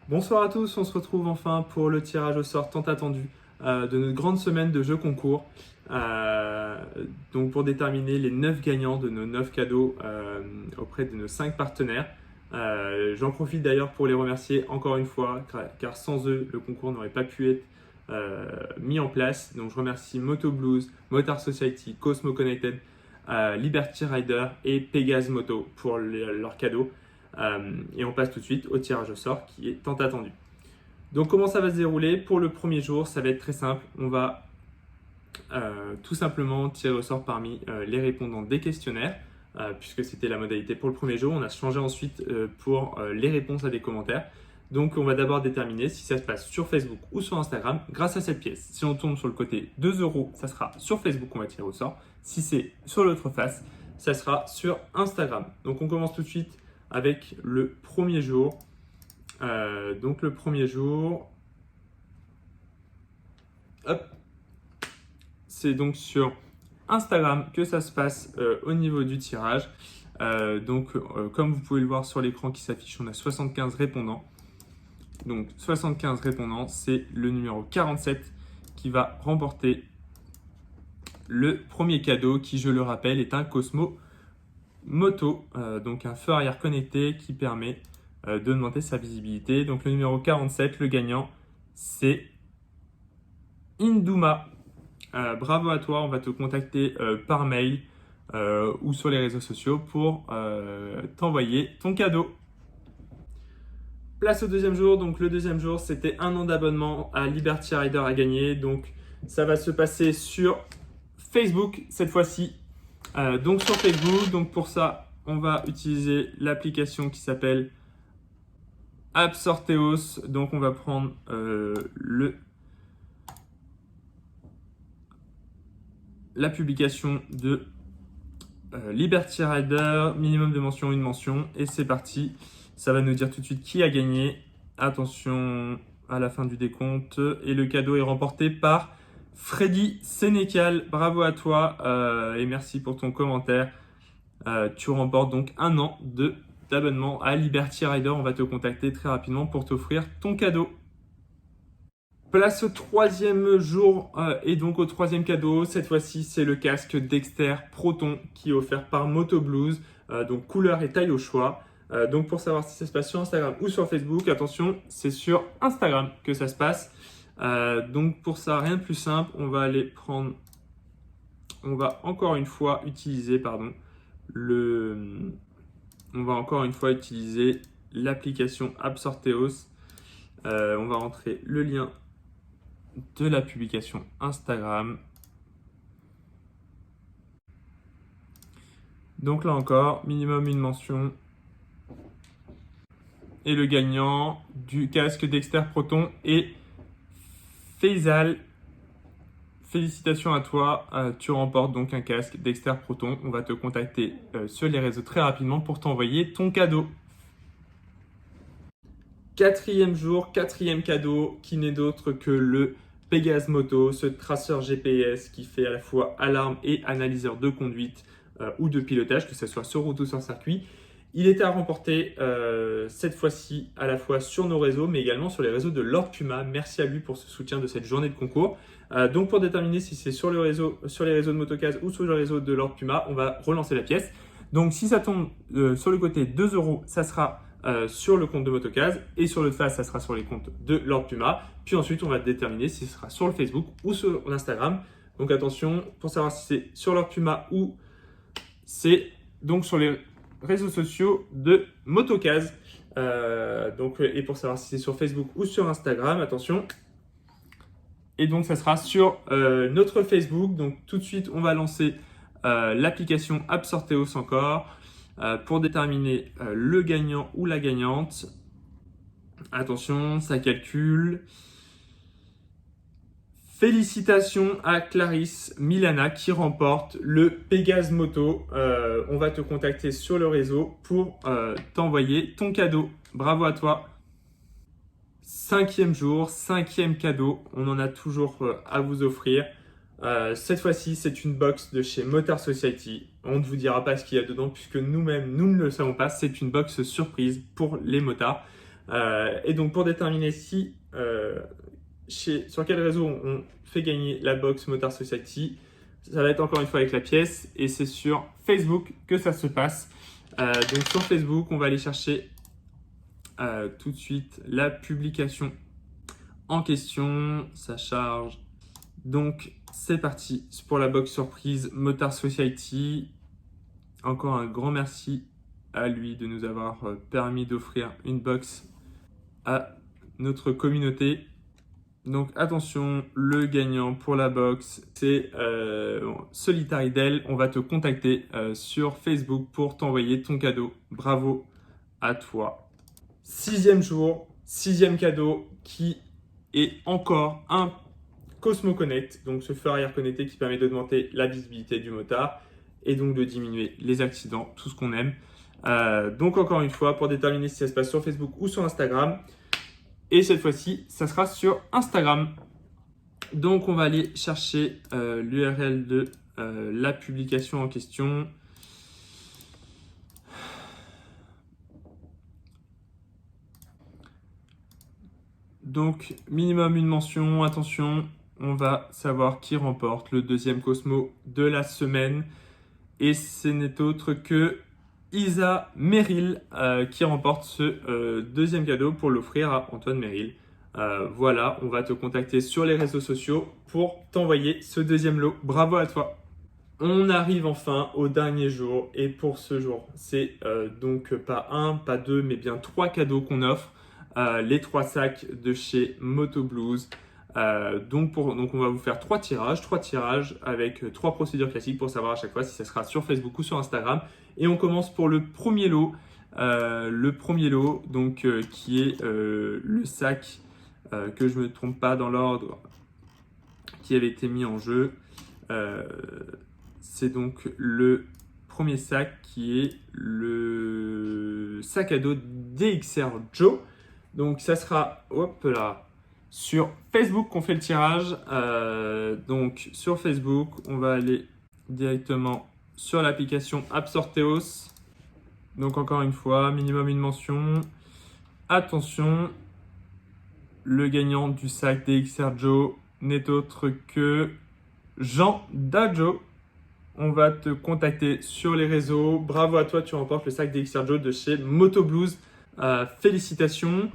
Bonsoir à tous, on se retrouve enfin pour le tirage au sort tant attendu de notre grande semaine de jeux concours. Donc pour déterminer les 9 gagnants de nos 9 cadeaux auprès de nos 5 partenaires. J'en profite d'ailleurs pour les remercier encore une fois, car sans eux, le concours n'aurait pas pu être mis en place. Donc je remercie Moto Blues, Motard Society, Cosmo Connected, Liberty Rider et Pégase Moto pour leurs cadeaux. Et on passe tout de suite au tirage au sort qui est tant attendu. Donc comment ça va se dérouler? Pour le premier jour, ça va être très simple. On va tout simplement tirer au sort parmi les répondants des questionnaires, puisque c'était la modalité pour le premier jour. On a changé ensuite pour les réponses à des commentaires. Donc on va d'abord déterminer si ça se passe sur Facebook ou sur Instagram grâce à cette pièce. Si on tombe sur le côté 2 euros, ça sera sur Facebook qu'on va tirer au sort. Si c'est sur l'autre face, ça sera sur Instagram. Donc on commence tout de suite avec le premier jour. Donc le premier jour, hop, c'est donc sur Instagram que ça se passe au niveau du tirage. Comme vous pouvez le voir sur l'écran qui s'affiche, on a 75 répondants. Donc 75 répondants, c'est le numéro 47 qui va remporter le premier cadeau qui, je le rappelle, est un Cosmo Moto, donc un feu arrière connecté qui permet d'augmenter sa visibilité. Donc le numéro 47, le gagnant, c'est Induma. Bravo à toi, on va te contacter par mail ou sur les réseaux sociaux pour t'envoyer ton cadeau. Place au deuxième jour. Donc le deuxième jour, c'était un an d'abonnement à Liberty Rider à gagner. Donc ça va se passer sur Facebook cette fois-ci. Donc sur Facebook, donc pour ça, on va utiliser l'application qui s'appelle App Sorteos. Donc on va prendre la publication de Liberty Rider, minimum de mention, une mention, et c'est parti. Ça va nous dire tout de suite qui a gagné. Attention à la fin du décompte. Et le cadeau est remporté par Freddy Sénécal. Bravo à toi et merci pour ton commentaire. Tu remportes donc un an d'abonnement à Liberty Rider. On va te contacter très rapidement pour t'offrir ton cadeau. Place au troisième jour et donc au troisième cadeau. Cette fois-ci, c'est le casque Dexter Proton qui est offert par Moto Blues. Donc couleur et taille au choix. Donc pour savoir si ça se passe sur Instagram ou sur Facebook, attention, c'est sur Instagram que ça se passe. Donc pour ça, rien de plus simple, on va encore une fois utiliser l'application App Sorteos. On va rentrer le lien de la publication Instagram. Donc là encore, minimum une mention. Et le gagnant du casque Dexter Proton est Faisal. Félicitations à toi, tu remportes donc un casque Dexter Proton. On va te contacter sur les réseaux très rapidement pour t'envoyer ton cadeau. Quatrième jour, quatrième cadeau qui n'est d'autre que le Pégase Moto, ce traceur GPS qui fait à la fois alarme et analyseur de conduite ou de pilotage, que ce soit sur route ou sur circuit. Il était à remporter cette fois-ci à la fois sur nos réseaux, mais également sur les réseaux de Lord Puma. Merci à lui pour ce soutien de cette journée de concours. Donc pour déterminer si c'est sur les réseaux de Motocase ou sur le réseau de Lord Puma, on va relancer la pièce. Donc si ça tombe sur le côté 2 euros, ça sera sur le compte de Motocase et sur le face, ça sera sur les comptes de Lord Puma. Puis ensuite, on va déterminer si ce sera sur le Facebook ou sur Instagram. Donc attention, pour savoir si c'est sur Lord Puma ou c'est donc sur les réseaux sociaux de Motocase. Et pour savoir si c'est sur Facebook ou sur Instagram, attention. Et donc ça sera sur notre Facebook. Donc tout de suite, on va lancer l'application App Sorteos encore pour déterminer le gagnant ou la gagnante. Attention, ça calcule. Félicitations à Clarisse Milana qui remporte le Pégase Moto. On va te contacter sur le réseau pour t'envoyer ton cadeau. Bravo à toi. Cinquième jour, cinquième cadeau. On en a toujours à vous offrir. Cette fois-ci, c'est une box de chez Motard Society. On ne vous dira pas ce qu'il y a dedans puisque nous-mêmes, nous ne le savons pas. C'est une box surprise pour les motards. Et donc pour déterminer si sur quel réseau on fait gagner la box Motard Society, ça va être encore une fois avec la pièce et c'est sur Facebook que ça se passe. Donc sur Facebook, on va aller chercher tout de suite la publication en question. Ça charge. Donc c'est parti pour la box surprise Motard Society. Encore un grand merci à lui de nous avoir permis d'offrir une box à notre communauté. Donc attention, le gagnant pour la box, c'est Solitary Del. On va te contacter sur Facebook pour t'envoyer ton cadeau. Bravo à toi. 6e jour, 6e cadeau qui est encore un Cosmo Connect, donc ce feu arrière connecté qui permet d'augmenter la visibilité du motard et donc de diminuer les accidents, tout ce qu'on aime. Donc encore une fois, pour déterminer si ça se passe sur Facebook ou sur Instagram. Et cette fois-ci, ça sera sur Instagram. Donc on va aller chercher l'URL de la publication en question. Donc minimum une mention, attention, on va savoir qui remporte le deuxième Cosmo de la semaine. Et ce n'est autre que Isa Merrill qui remporte ce deuxième cadeau pour l'offrir à Antoine Merrill. Voilà, on va te contacter sur les réseaux sociaux pour t'envoyer ce deuxième lot. Bravo à toi. On arrive enfin au dernier jour et pour ce jour, c'est donc pas un, pas deux, mais bien 3 cadeaux qu'on offre. Les 3 sacs de chez Moto Blues. Donc on va vous faire 3 tirages avec 3 procédures classiques pour savoir à chaque fois si ça sera sur Facebook ou sur Instagram. Et on commence pour le premier lot. Donc, qui est le sac, que je ne me trompe pas dans l'ordre, qui avait été mis en jeu. C'est donc le premier sac qui est le sac à dos DXR Joe. Donc ça sera, hop là, sur Facebook qu'on fait le tirage. Donc sur Facebook, on va aller directement sur l'application App Sorteos. Donc encore une fois, minimum une mention. Attention, le gagnant du sac DXR Joe n'est autre que Jean Dajo. On va te contacter sur les réseaux. Bravo à toi, tu remportes le sac DXR Joe de chez Moto Blues. Félicitations.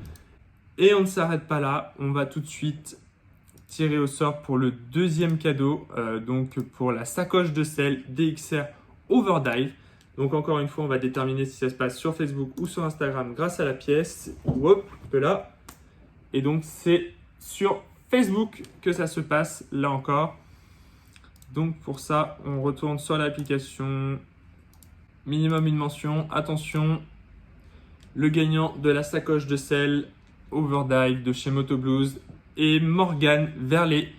Et on ne s'arrête pas là, on va tout de suite tirer au sort pour le deuxième cadeau, donc pour la sacoche de sel DXR Overdive. Donc encore une fois, on va déterminer si ça se passe sur Facebook ou sur Instagram grâce à la pièce. Hop là. Et donc c'est sur Facebook que ça se passe là encore. Donc pour ça, on retourne sur l'application. Minimum une mention. Attention, le gagnant de la sacoche de sel Overdive de chez Moto Blues et Morgane Verlet.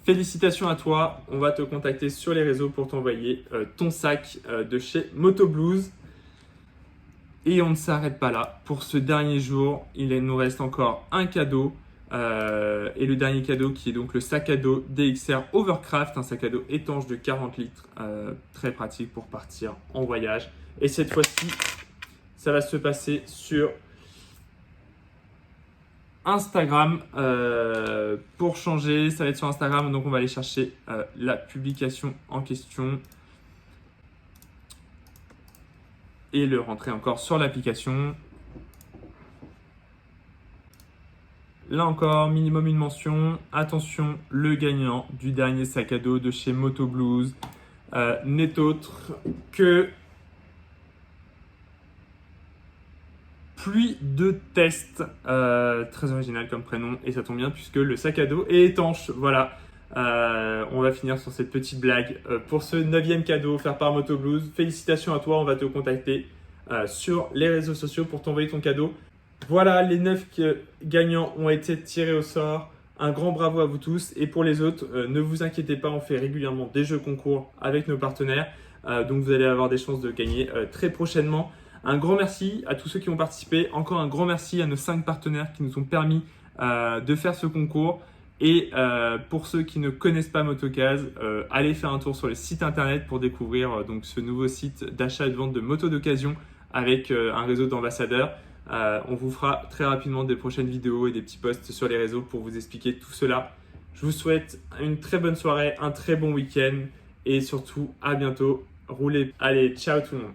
Félicitations à toi, on va te contacter sur les réseaux pour t'envoyer ton sac de chez Moto Blues. Et on ne s'arrête pas là. Pour ce dernier jour, il nous reste encore un cadeau. Et le dernier cadeau qui est donc le sac à dos DXR Overcraft, un sac à dos étanche de 40 litres, très pratique pour partir en voyage. Et cette fois-ci, ça va se passer sur Instagram. Pour changer, ça va être sur Instagram, donc on va aller chercher la publication en question et le rentrer encore sur l'application. Là encore, minimum une mention. Attention, le gagnant du dernier sac à dos de chez Moto Blues n'est autre que Pluie de Test, très original comme prénom et ça tombe bien puisque le sac à dos est étanche. Voilà, on va finir sur cette petite blague pour ce 9e cadeau offert par Moto Blues. Félicitations à toi, on va te contacter sur les réseaux sociaux pour t'envoyer ton cadeau. Voilà, les 9 gagnants ont été tirés au sort. Un grand bravo à vous tous et pour les autres, ne vous inquiétez pas, on fait régulièrement des jeux concours avec nos partenaires. Donc vous allez avoir des chances de gagner très prochainement. Un grand merci à tous ceux qui ont participé. Encore un grand merci à nos 5 partenaires qui nous ont permis de faire ce concours. Et pour ceux qui ne connaissent pas Motocase, allez faire un tour sur le site internet pour découvrir donc ce nouveau site d'achat et de vente de motos d'occasion avec un réseau d'ambassadeurs. On vous fera très rapidement des prochaines vidéos et des petits posts sur les réseaux pour vous expliquer tout cela. Je vous souhaite une très bonne soirée, un très bon week-end et surtout à bientôt. Roulez. Allez, ciao tout le monde.